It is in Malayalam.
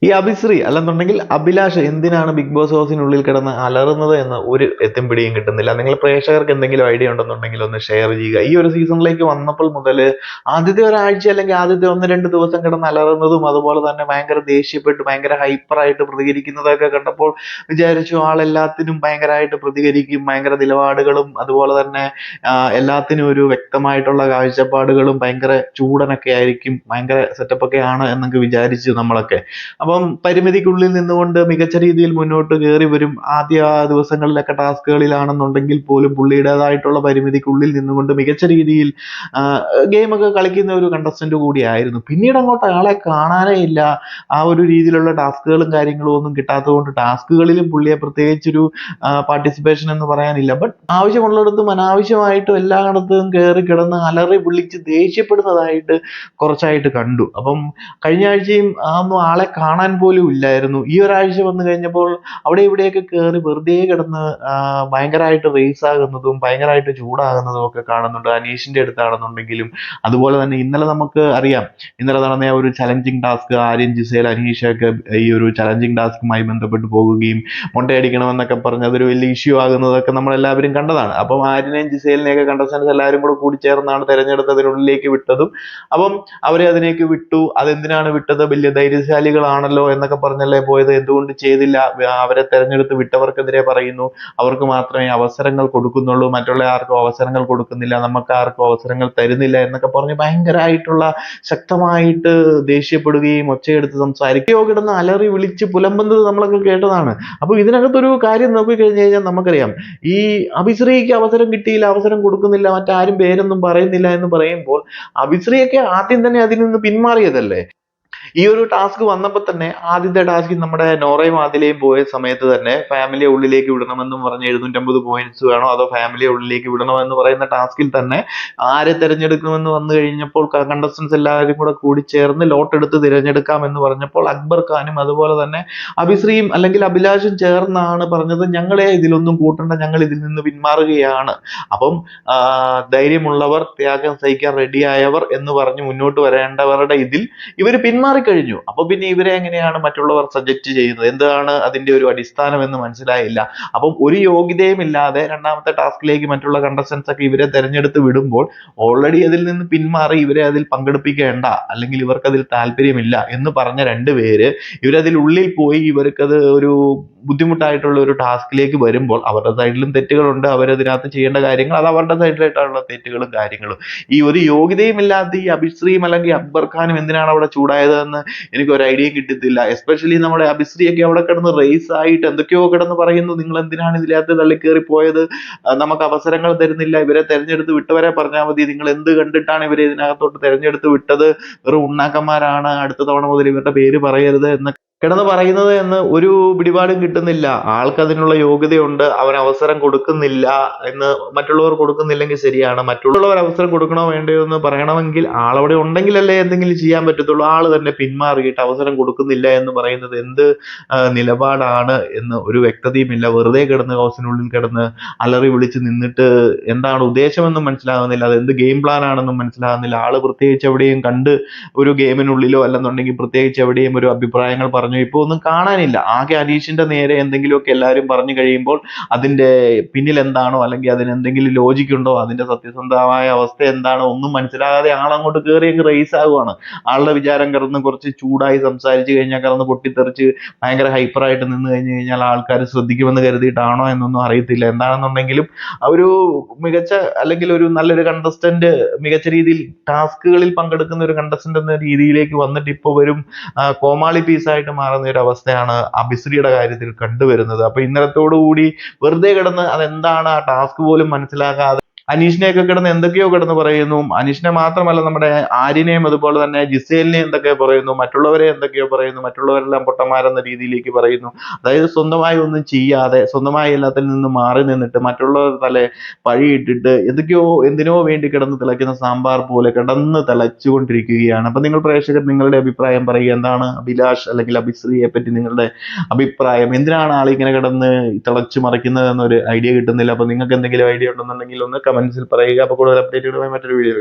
ഈ അഭിശ്രീ അല്ലെന്നുണ്ടെങ്കിൽ അഭിലാഷ് എന്തിനാണ് ബിഗ് ബോസ് ഹൗസിനുള്ളിൽ കിടന്ന് അലറുന്നത് എന്ന് ഒരു എത്തും പിടിയും കിട്ടുന്നില്ല. നിങ്ങൾ പ്രേക്ഷകർക്ക് എന്തെങ്കിലും ഐഡിയ ഉണ്ടെന്നുണ്ടെങ്കിൽ ഒന്ന് ഷെയർ ചെയ്യുക. ഈ ഒരു സീസണിലേക്ക് വന്നപ്പോൾ മുതൽ ആദ്യത്തെ ഒരാഴ്ച അല്ലെങ്കിൽ ആദ്യത്തെ 1-2 ദിവസം കിടന്ന് അലറുന്നതും അതുപോലെ തന്നെ ഭയങ്കര ദേഷ്യപ്പെട്ട് ഭയങ്കര ഹൈപ്പറായിട്ട് പ്രതികരിക്കുന്നതൊക്കെ കണ്ടപ്പോൾ വിചാരിച്ചു ആളെല്ലാത്തിനും ഭയങ്കരമായിട്ട് പ്രതികരിക്കും, ഭയങ്കര നിലപാടുകളും അതുപോലെ തന്നെ എല്ലാത്തിനും ഒരു വ്യക്തമായിട്ടുള്ള കാഴ്ചപ്പാടുകളും ഭയങ്കര ചൂടനൊക്കെ ആയിരിക്കും, ഭയങ്കര സെറ്റപ്പ് ഒക്കെ ആണ് എന്നൊക്കെ വിചാരിച്ചു നമ്മളൊക്കെ. അപ്പം പരിമിതിക്കുള്ളിൽ നിന്നുകൊണ്ട് മികച്ച രീതിയിൽ മുന്നോട്ട് കയറി വരും. ആദ്യ ദിവസങ്ങളിലൊക്കെ ടാസ്കുകളിലാണെന്നുണ്ടെങ്കിൽ പോലും പുള്ളിയുടേതായിട്ടുള്ള പരിമിതിക്കുള്ളിൽ നിന്നുകൊണ്ട് മികച്ച രീതിയിൽ ഗെയിമൊക്കെ കളിക്കുന്ന ഒരു കണ്ടസ്റ്റന്റ് കൂടിയായിരുന്നു. പിന്നീട് അങ്ങോട്ട് ആളെ കാണാനേ ഇല്ല. ആ ഒരു രീതിയിലുള്ള ടാസ്കുകളും കാര്യങ്ങളും ഒന്നും കിട്ടാത്തതുകൊണ്ട് ടാസ്കുകളിലും പുള്ളിയെ പ്രത്യേകിച്ചൊരു പാർട്ടിസിപ്പേഷൻ എന്ന് പറയാനില്ല. ബട്ട് ആവശ്യമുള്ളിടത്തും അനാവശ്യമായിട്ടും എല്ലായിടത്തും കയറി കിടന്ന് അലറി വിളിച്ച് ദേഷ്യപ്പെടുന്നതായിട്ട് കുറച്ചായിട്ട് കണ്ടു. അപ്പം കഴിഞ്ഞ ആഴ്ചയും ഒന്നും ആളെ കാണാൻ പോലും ഇല്ലായിരുന്നു. ഈ ഒരാഴ്ച വന്നു കഴിഞ്ഞപ്പോൾ അവിടെ ഇവിടെയൊക്കെ കയറി വെറുതെ കിടന്ന് ഭയങ്കരമായിട്ട് റേസ് ആകുന്നതും ഭയങ്കരമായിട്ട് ചൂടാകുന്നതും ഒക്കെ കാണുന്നുണ്ട്. അനീഷിന്റെ അടുത്താണെന്നുണ്ടെങ്കിലും അതുപോലെ തന്നെ ഇന്നലെ നമുക്ക് അറിയാം, ഇന്നലെ നടന്ന ഒരു ചലഞ്ചിങ് ടാസ്ക് ആര്യൻ, ജിസേൽ, അനീഷൊക്കെ ഈ ഒരു ചലഞ്ചിങ് ടാസ്കുമായി ബന്ധപ്പെട്ട് പോകുകയും മുട്ടയടിക്കണമെന്നൊക്കെ പറഞ്ഞ് അതൊരു വലിയ ഇഷ്യൂ ആകുന്നതൊക്കെ നമ്മളെല്ലാവരും കണ്ടതാണ്. അപ്പം ആര്യനെയും ജിസേലിനെയൊക്കെ കണ്ടസ്റ്റൻസ് എല്ലാവരും കൂടെ കൂടി ചേർന്നാണ് തെരഞ്ഞെടുത്തതിനുള്ളിലേക്ക് വിട്ടതും. അപ്പം അവരെ അതിലേക്ക് വിട്ടു. അതെന്തിനാണ് വിട്ടത്? വലിയ ധൈര്യശാലികളാണല്ലോ എന്നൊക്കെ പറഞ്ഞല്ലേ പോയത്, എന്തുകൊണ്ട് ചെയ്തില്ല? അവരെ തെരഞ്ഞെടുത്ത് വിട്ടവർക്കെതിരെ പറയുന്നു അവർക്ക് മാത്രമേ അവസരങ്ങൾ കൊടുക്കുന്നുള്ളൂ, മറ്റുള്ള ആർക്കും അവസരങ്ങൾ കൊടുക്കുന്നില്ല, നമുക്ക് ആർക്കും അവസരങ്ങൾ തരുന്നില്ല എന്നൊക്കെ പറഞ്ഞ് ഭയങ്കരമായിട്ടുള്ള ശക്തമായിട്ട് ദേഷ്യപ്പെടുകയും ഒച്ചയെടുത്ത് സംസാരിക്കുകയോ കിടന്ന് അലറി വിളിച്ച് പുലമ്പുന്നത് നമ്മളൊക്കെ കേട്ടതാണ്. അപ്പൊ ഇതിനകത്തൊരു കാര്യം നോക്കിക്കഴിഞ്ഞു കഴിഞ്ഞാൽ നമുക്കറിയാം, ഈ അഭിശ്രീക്ക് അവസരം കിട്ടിയില്ല, അവസരം കൊടുക്കുന്നില്ല, മറ്റാരും പേരൊന്നും പറയുന്നില്ല എന്ന് പറയുമ്പോൾ അഭിശ്രീയൊക്കെ ആദ്യം തന്നെ അതിൽ നിന്ന് പിന്മാറിയതല്ലേ. ഈ ഒരു ടാസ്ക് വന്നപ്പോൾ തന്നെ ആദ്യത്തെ ടാസ്കിൽ നമ്മുടെ നോറയും ആദിലയും പോയ സമയത്ത് തന്നെ ഫാമിലിയെ ഉള്ളിലേക്ക് വിടണമെന്നും പറഞ്ഞ് 750 പോയിന്റ്സ് വേണോ അതോ ഫാമിലിയെ ഉള്ളിലേക്ക് വിടണോ എന്ന് പറയുന്ന ടാസ്കിൽ തന്നെ ആരെ തിരഞ്ഞെടുക്കുമെന്ന് വന്നു കഴിഞ്ഞപ്പോൾ കണ്ടസ്റ്റൻസ് എല്ലാവരും കൂടെ കൂടി ചേർന്ന് ലോട്ട് എടുത്ത് തിരഞ്ഞെടുക്കാം എന്ന് പറഞ്ഞപ്പോൾ അക്ബർ ഖാനും അതുപോലെ തന്നെ അഭിശ്രീയും അല്ലെങ്കിൽ അഭിലാഷും ചേർന്നാണ് പറഞ്ഞത് ഞങ്ങളെ ഇതിലൊന്നും കൂട്ടണ്ട, ഞങ്ങൾ ഇതിൽ നിന്ന് പിന്മാറുകയാണ്. അപ്പം ധൈര്യമുള്ളവർ, ത്യാഗം സഹിക്കാൻ റെഡിയായവർ എന്ന് പറഞ്ഞ് മുന്നോട്ട് വരേണ്ടവരുടെ ഇതിൽ ഇവർ പിന്മാറിക്കഴിഞ്ഞു. അപ്പൊ പിന്നെ ഇവരെ എങ്ങനെയാണ് മറ്റുള്ളവർ സജക്റ്റ് ചെയ്യുന്നത്? എന്താണ് അതിന്റെ ഒരു അടിസ്ഥാനം എന്ന് മനസ്സിലായില്ല. അപ്പം ഒരു യോഗ്യതയും ഇല്ലാതെ രണ്ടാമത്തെ ടാസ്കിലേക്ക് മറ്റുള്ള കണ്ടസ്റ്റൻസ് ഒക്കെ ഇവരെ തെരഞ്ഞെടുത്ത് വിടുമ്പോൾ ഓൾറെഡി അതിൽ നിന്ന് പിന്മാറി ഇവരെ അതിൽ പങ്കെടുപ്പിക്കേണ്ട അല്ലെങ്കിൽ ഇവർക്ക് അതിൽ താല്പര്യമില്ല എന്ന് പറഞ്ഞ രണ്ടുപേര് ഇവരതിൽ ഉള്ളിൽ പോയി ഇവർക്കത് ഒരു ബുദ്ധിമുട്ടായിട്ടുള്ള ഒരു ടാസ്കിലേക്ക് വരുമ്പോൾ അവരുടെ സൈഡിലും തെറ്റുകളുണ്ട്. അവരതിനകത്ത് ചെയ്യേണ്ട കാര്യങ്ങൾ അത് അവരുടെ സൈഡിലായിട്ടുള്ള തെറ്റുകളും കാര്യങ്ങളും. ഈ ഒരു യോഗ്യതയും ഇല്ലാത്ത ഈ അഭിശ്രീയും അല്ലെങ്കിൽ അക്ബർ ഖാനും എന്തിനാണ് അവിടെ ചൂടായത് എന്ന് എനിക്ക് ഒരു ഐഡിയ കിട്ടത്തില്ല. എസ്പെഷ്യലി നമ്മുടെ അഭിശ്രീയൊക്കെ അവിടെ കിടന്ന് റേസ് ആയിട്ട് എന്തൊക്കെയോ കിടന്ന് പറയുന്നു, നിങ്ങൾ എന്തിനാണ് ഇതിനകത്ത് തള്ളിക്കേറി പോയത്, നമുക്ക് അവസരങ്ങൾ തരുന്നില്ല, ഇവരെ തെരഞ്ഞെടുത്ത് വിട്ടവരെ പറഞ്ഞാൽ മതി, നിങ്ങൾ എന്ത് കണ്ടിട്ടാണ് ഇവരെ ഇതിനകത്തോട്ട് തെരഞ്ഞെടുത്ത് വിട്ടത്, വെറും ഉണ്ണാക്കന്മാരാണ്, അടുത്ത തവണ മുതൽ ഇവരുടെ പേര് പറയരുത് എന്ന് കിടന്ന് പറയുന്നത് എന്ന് ഒരു പിടിപാടും കിട്ടുന്നില്ല. ആൾക്ക് അതിനുള്ള യോഗ്യതയുണ്ട്, അവൻ അവസരം കൊടുക്കുന്നില്ല എന്ന്. മറ്റുള്ളവർ കൊടുക്കുന്നില്ലെങ്കിൽ ശരിയാണ്, മറ്റുള്ളവർ അവസരം കൊടുക്കണോ വേണ്ടയോ എന്ന് പറയണമെങ്കിൽ ആളവിടെ ഉണ്ടെങ്കിലല്ലേ എന്തെങ്കിലും ചെയ്യാൻ പറ്റത്തുള്ളൂ. ആള് തന്നെ പിന്മാറിയിട്ട് അവസരം കൊടുക്കുന്നില്ല എന്ന് പറയുന്നത് എന്ത് നിലപാടാണ് എന്ന് ഒരു വ്യക്തതയുമില്ല. വെറുതെ കിടന്ന് ഹൗസിനുള്ളിൽ കിടന്ന് അലറി വിളിച്ച് നിന്നിട്ട് എന്താണ് ഉദ്ദേശമെന്നും മനസ്സിലാകുന്നില്ല, അത് എന്ത് ഗെയിം പ്ലാൻ ആണെന്നും മനസ്സിലാകുന്നില്ല. ആള് പ്രത്യേകിച്ച് എവിടെയും കണ്ട് ഒരു ഗെയിമിനുള്ളിലോ അല്ലെന്നുണ്ടെങ്കിൽ പ്രത്യേകിച്ച് എവിടെയും ഒരു അഭിപ്രായങ്ങൾ പറഞ്ഞു ഇപ്പൊ ഒന്നും കാണാനില്ല. ആകെ അനീഷിന്റെ നേരെ എന്തെങ്കിലുമൊക്കെ എല്ലാവരും പറഞ്ഞു കഴിയുമ്പോൾ അതിന്റെ പിന്നിൽ എന്താണോ അല്ലെങ്കിൽ അതിന് എന്തെങ്കിലും ലോജിക് ഉണ്ടോ, അതിന്റെ സത്യസന്ധമായ അവസ്ഥ എന്താണോ ഒന്നും മനസ്സിലാകാതെ ആളങ്ങോട്ട് കയറി അങ്ങ് റേസ് ആകുവാണ്. ആളുടെ വിചാരം കിടന്ന് കുറച്ച് ചൂടായി സംസാരിച്ചു കഴിഞ്ഞാൽ കിടന്ന് പൊട്ടിത്തെറിച്ച് ഭയങ്കര ഹൈപ്പറായിട്ട് നിന്ന് കഴിഞ്ഞു കഴിഞ്ഞാൽ ആൾക്കാർ ശ്രദ്ധിക്കുമെന്ന് കരുതിയിട്ടാണോ എന്നൊന്നും അറിയത്തില്ല. എന്താണെന്നുണ്ടെങ്കിലും ഒരു മികച്ച അല്ലെങ്കിൽ ഒരു നല്ലൊരു കണ്ടസ്റ്റന്റ്, മികച്ച രീതിയിൽ ടാസ്കുകളിൽ പങ്കെടുക്കുന്ന ഒരു കണ്ടസ്റ്റന്റ് എന്ന രീതിയിലേക്ക് വന്നിട്ട് ഇപ്പൊ വരും കോമാളി പീസായിട്ട് മാറുന്ന ഒരു അവസ്ഥയാണ് അഭിശ്രീയുടെ കാര്യത്തിൽ കണ്ടുവരുന്നത്. അപ്പൊ ഇന്നലത്തോടു കൂടി വെറുതെ കിടന്ന് അതെന്താണ് ആ ടാസ്ക് പോലും മനസ്സിലാക്കാതെ അനീഷിനെയൊക്കെ കിടന്ന് എന്തൊക്കെയോ കിടന്ന് പറയുന്നു. അനീഷിനെ മാത്രമല്ല നമ്മുടെ ആര്യനെയും അതുപോലെ തന്നെ ജിസേലിനെയും എന്തൊക്കെയോ പറയുന്നു, മറ്റുള്ളവരെ എന്തൊക്കെയോ പറയുന്നു, മറ്റുള്ളവരെല്ലാം പൊട്ടന്മാരെന്ന രീതിയിലേക്ക് പറയുന്നു. അതായത് സ്വന്തമായി ഒന്നും ചെയ്യാതെ സ്വന്തമായി എല്ലാത്തിൽ നിന്ന് മാറി നിന്നിട്ട് മറ്റുള്ളവർ തല പഴിയിട്ടിട്ട് എന്തൊക്കെയോ എന്തിനോ വേണ്ടി കിടന്ന് തിളയ്ക്കുന്ന സാമ്പാർ പോലെ കിടന്ന് തിളച്ചുകൊണ്ടിരിക്കുകയാണ്. അപ്പൊ നിങ്ങൾ പ്രേക്ഷകർ നിങ്ങളുടെ അഭിപ്രായം പറയുക. എന്താണ് അഭിലാഷ് അല്ലെങ്കിൽ അഭിശ്രീയെ പറ്റി നിങ്ങളുടെ അഭിപ്രായം? എന്തിനാണ് ആളിങ്ങനെ കിടന്ന് തിളച്ചു മറിക്കുന്നത് എന്നൊരു ഐഡിയ കിട്ടുന്നില്ല. അപ്പൊ നിങ്ങൾക്ക് എന്തെങ്കിലും ഐഡിയ ഉണ്ടെന്നുണ്ടെങ്കിൽ ഒന്ന് കമന്റ്സിൽ പറയുക. അപ്പൊ കൂടുതൽ അപ്ഡേറ്റുകളുമായി മറ്റൊരു വീഡിയോ